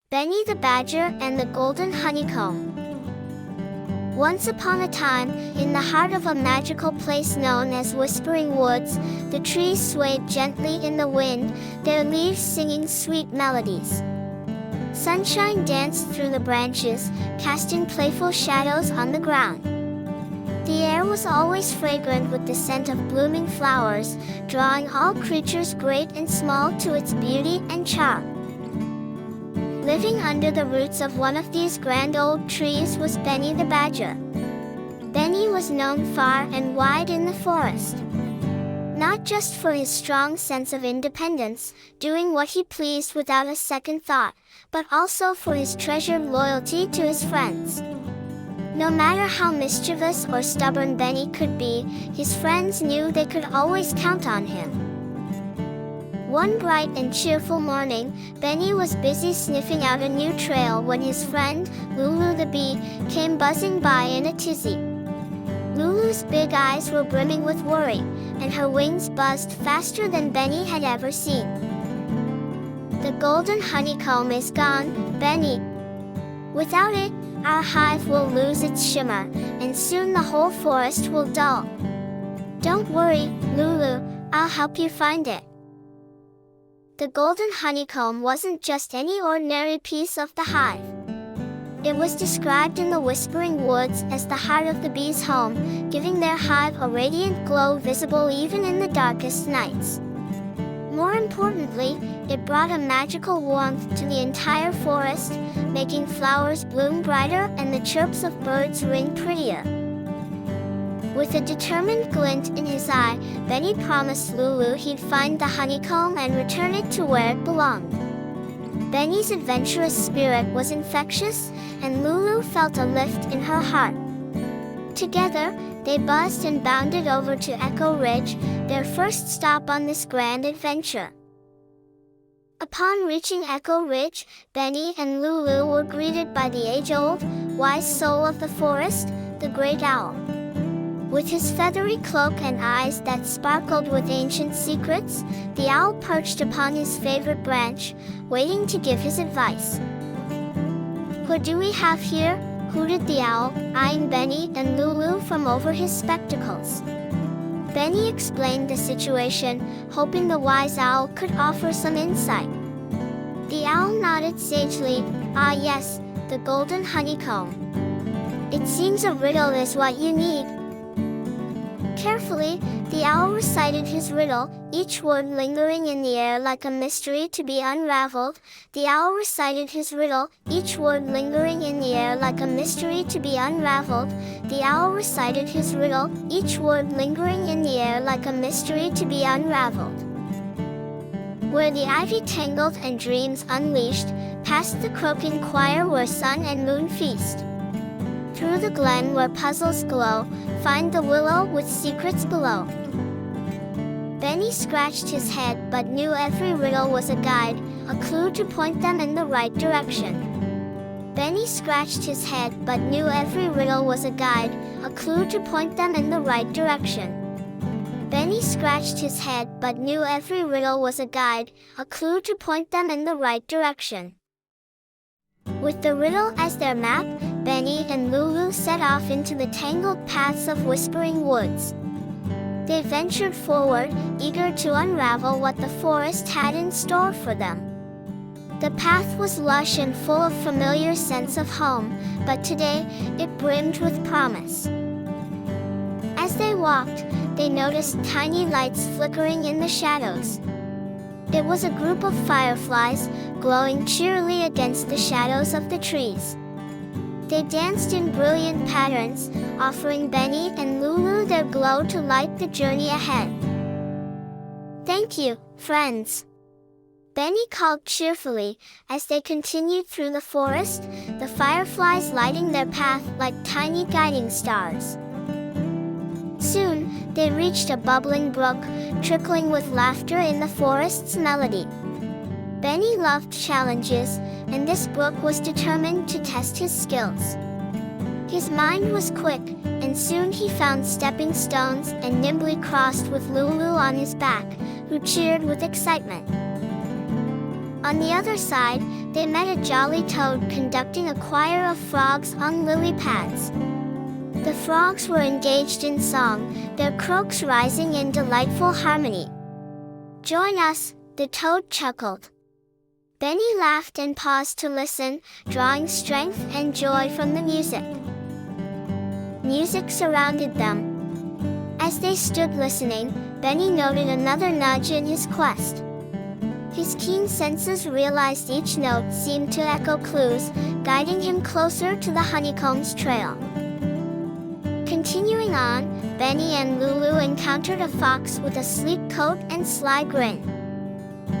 Benny the Badger and the Golden Honeycomb. Once upon a time, in the heart of a magical place known as Whispering Woods, the trees swayed gently in the wind, their leaves singing sweet melodies. Sunshine danced through the branches, casting playful shadows on the ground. The air was always fragrant with the scent of blooming flowers, drawing all creatures great and small to its beauty and charm. Living under the roots of one of these grand old trees was Benny the Badger. Benny was known far and wide in the forest. Not just for his strong sense of independence, doing what he pleased without a second thought, but also for his treasured loyalty to his friends. No matter how mischievous or stubborn Benny could be, his friends knew they could always count on him. One bright and cheerful morning, Benny was busy sniffing out a new trail when his friend, Lulu the bee, came buzzing by in a tizzy. Lulu's big eyes were brimming with worry, and her wings buzzed faster than Benny had ever seen. "The golden honeycomb is gone, Benny. Without it, our hive will lose its shimmer, and soon the whole forest will dull. Don't worry, Lulu, I'll help you find it." The golden honeycomb wasn't just any ordinary piece of the hive. It was described in the Whispering Woods as the heart of the bees' home, giving their hive a radiant glow visible even in the darkest nights. More importantly, it brought a magical warmth to the entire forest, making flowers bloom brighter and the chirps of birds ring prettier. With a determined glint in his eye, Benny promised Lulu he'd find the honeycomb and return it to where it belonged. Benny's adventurous spirit was infectious, and Lulu felt a lift in her heart. Together, they buzzed and bounded over to Echo Ridge, their first stop on this grand adventure. Upon reaching Echo Ridge, Benny and Lulu were greeted by the age-old, wise soul of the forest, the great owl. With his feathery cloak and eyes that sparkled with ancient secrets, the owl perched upon his favorite branch, waiting to give his advice. "What do we have here?" hooted the owl, eyeing Benny and Lulu from over his spectacles. Benny explained the situation, hoping the wise owl could offer some insight. The owl nodded sagely. "Ah yes, the golden honeycomb. It seems a riddle is what you need." Carefully, the owl recited his riddle, each word lingering in the air like a mystery to be unraveled. The owl recited his riddle, each word lingering in the air like a mystery to be unraveled. The owl recited his riddle, each word lingering in the air like a mystery to be unraveled. Where the ivy tangled and dreams unleashed, past the croaking choir where sun and moon feast. Through the glen where puzzles glow, find the willow with secrets below. Benny scratched his head but knew every riddle was a guide, a clue to point them in the right direction. Benny scratched his head but knew every riddle was a guide, a clue to point them in the right direction. Benny scratched his head but knew every riddle was a guide, a clue to point them in the right direction. With the riddle as their map, Benny and Lulu set off into the tangled paths of Whispering Woods. They ventured forward, eager to unravel what the forest had in store for them. The path was lush and full of familiar sense of home, but today, it brimmed with promise. As they walked, they noticed tiny lights flickering in the shadows. It was a group of fireflies, glowing cheerily against the shadows of the trees. They danced in brilliant patterns, offering Benny and Lulu their glow to light the journey ahead. "Thank you, friends," Benny called cheerfully, as they continued through the forest, the fireflies lighting their path like tiny guiding stars. Soon, they reached a bubbling brook, trickling with laughter in the forest's melody. Benny loved challenges, and this brook was determined to test his skills. His mind was quick, and soon he found stepping stones and nimbly crossed with Lulu on his back, who cheered with excitement. On the other side, they met a jolly toad conducting a choir of frogs on lily pads. The frogs were engaged in song, their croaks rising in delightful harmony. "Join us," the toad chuckled. Benny laughed and paused to listen, drawing strength and joy from the music. Music surrounded them. As they stood listening, Benny noted another nudge in his quest. His keen senses realized each note seemed to echo clues, guiding him closer to the honeycomb's trail. Continuing on, Benny and Lulu encountered a fox with a sleek coat and sly grin.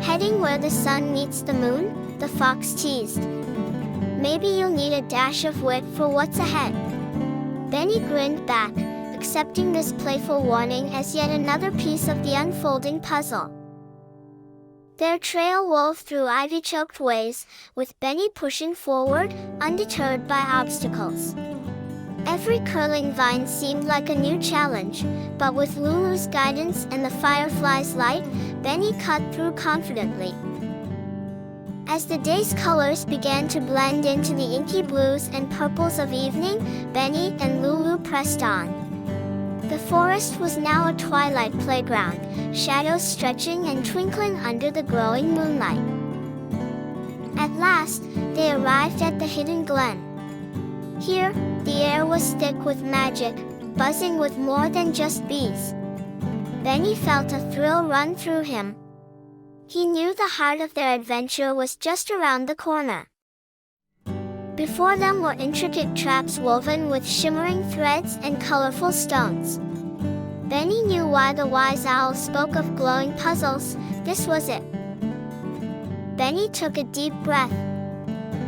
"Heading where the sun meets the moon?" the fox teased. "Maybe you'll need a dash of wit for what's ahead." Benny grinned back, accepting this playful warning as yet another piece of the unfolding puzzle. Their trail wove through ivy-choked ways, with Benny pushing forward, undeterred by obstacles. Every curling vine seemed like a new challenge, but with Lulu's guidance and the firefly's light, Benny cut through confidently. As the day's colors began to blend into the inky blues and purples of evening, Benny and Lulu pressed on. The forest was now a twilight playground, shadows stretching and twinkling under the growing moonlight. At last, they arrived at the hidden glen. Here, the air was thick with magic, buzzing with more than just bees. Benny felt a thrill run through him. He knew the heart of their adventure was just around the corner. Before them were intricate traps woven with shimmering threads and colorful stones. Benny knew why the wise owl spoke of glowing puzzles. This was it. Benny took a deep breath.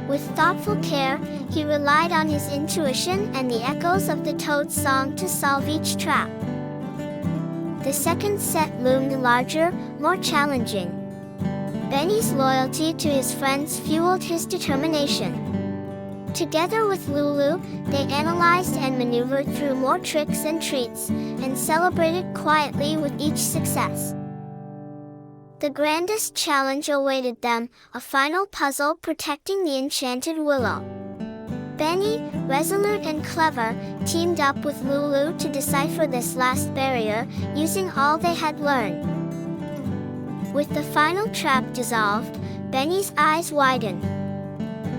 With thoughtful care, he relied on his intuition and the echoes of the toad's song to solve each trap. The second set loomed larger, more challenging. Benny's loyalty to his friends fueled his determination. Together with Lulu, they analyzed and maneuvered through more tricks and treats, and celebrated quietly with each success. The grandest challenge awaited them, a final puzzle protecting the enchanted willow. Benny, resolute and clever, teamed up with Lulu to decipher this last barrier, using all they had learned. With the final trap dissolved, Benny's eyes widened.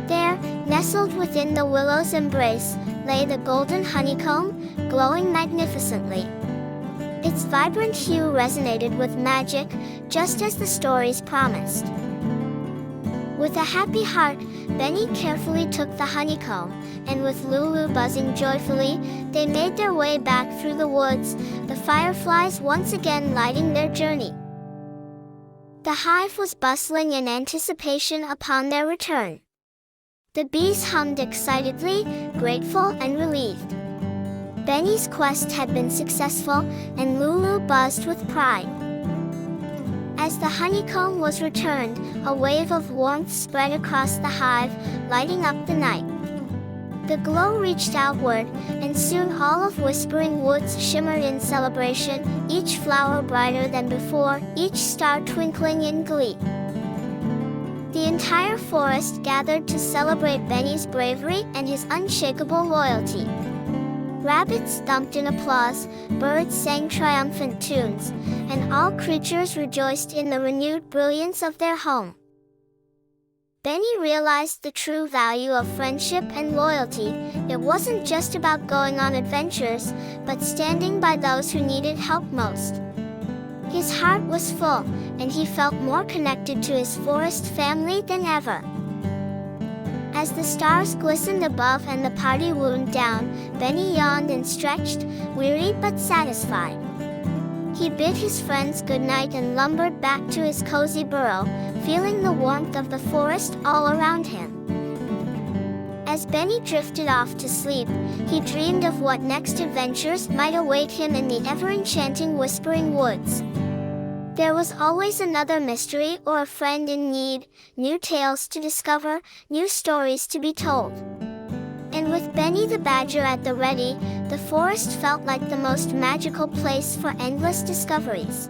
There, nestled within the willow's embrace, lay the golden honeycomb, glowing magnificently. Its vibrant hue resonated with magic, just as the stories promised. With a happy heart, Benny carefully took the honeycomb, and with Lulu buzzing joyfully, they made their way back through the woods, the fireflies once again lighting their journey. The hive was bustling in anticipation upon their return. The bees hummed excitedly, grateful and relieved. Benny's quest had been successful, and Lulu buzzed with pride. As the honeycomb was returned, a wave of warmth spread across the hive, lighting up the night. The glow reached outward, and soon all of Whispering Woods shimmered in celebration, each flower brighter than before, each star twinkling in glee. The entire forest gathered to celebrate Benny's bravery and his unshakable loyalty. Rabbits thumped in applause, birds sang triumphant tunes, and all creatures rejoiced in the renewed brilliance of their home. Benny realized the true value of friendship and loyalty. It wasn't just about going on adventures, but standing by those who needed help most. His heart was full, and he felt more connected to his forest family than ever. As the stars glistened above and the party wound down, Benny yawned and stretched, weary but satisfied. He bid his friends goodnight and lumbered back to his cozy burrow, feeling the warmth of the forest all around him. As Benny drifted off to sleep, he dreamed of what next adventures might await him in the ever-enchanting Whispering Woods. There was always another mystery or a friend in need, new tales to discover, new stories to be told. And with Benny the Badger at the ready, the forest felt like the most magical place for endless discoveries.